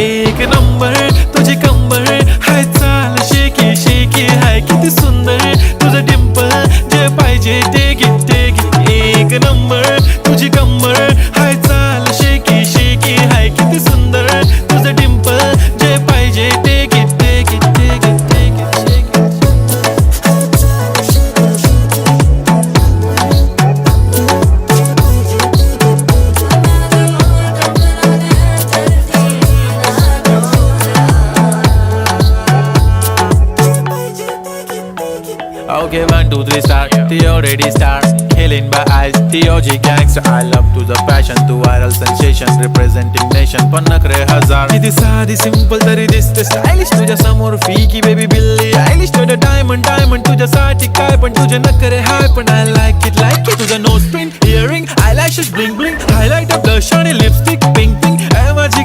एक नंबर तुझी कंबर हाय चाल शेकी शेकी हाय किती सुंदर तुझं डिंपल जे पाहिजे ते घे एक नंबर तुझी कंबर हाय चाल शेकी शेकी हाय किती सुंदर तुझं डिंपल जे पाहिजे ते घे Okay, 1, 2, 3 start. The already start. Killing by eyes. The OG gangster. I love to the passion, to viral sensation, representing nation. पण नखरे हजार. किती साधी सिंपल तरी दिसते स्टायलिश तुझ्या समोर फीकी बेबी बिल्ली आयलिश तुझं डायमंड डायमंड तुझ्यासाठी काय पण तुझे नखरे हाय पण I like it तुझं nose pin earring eyelashes bling bling highlight blush आणि लिपस्टिक पिंक पिंक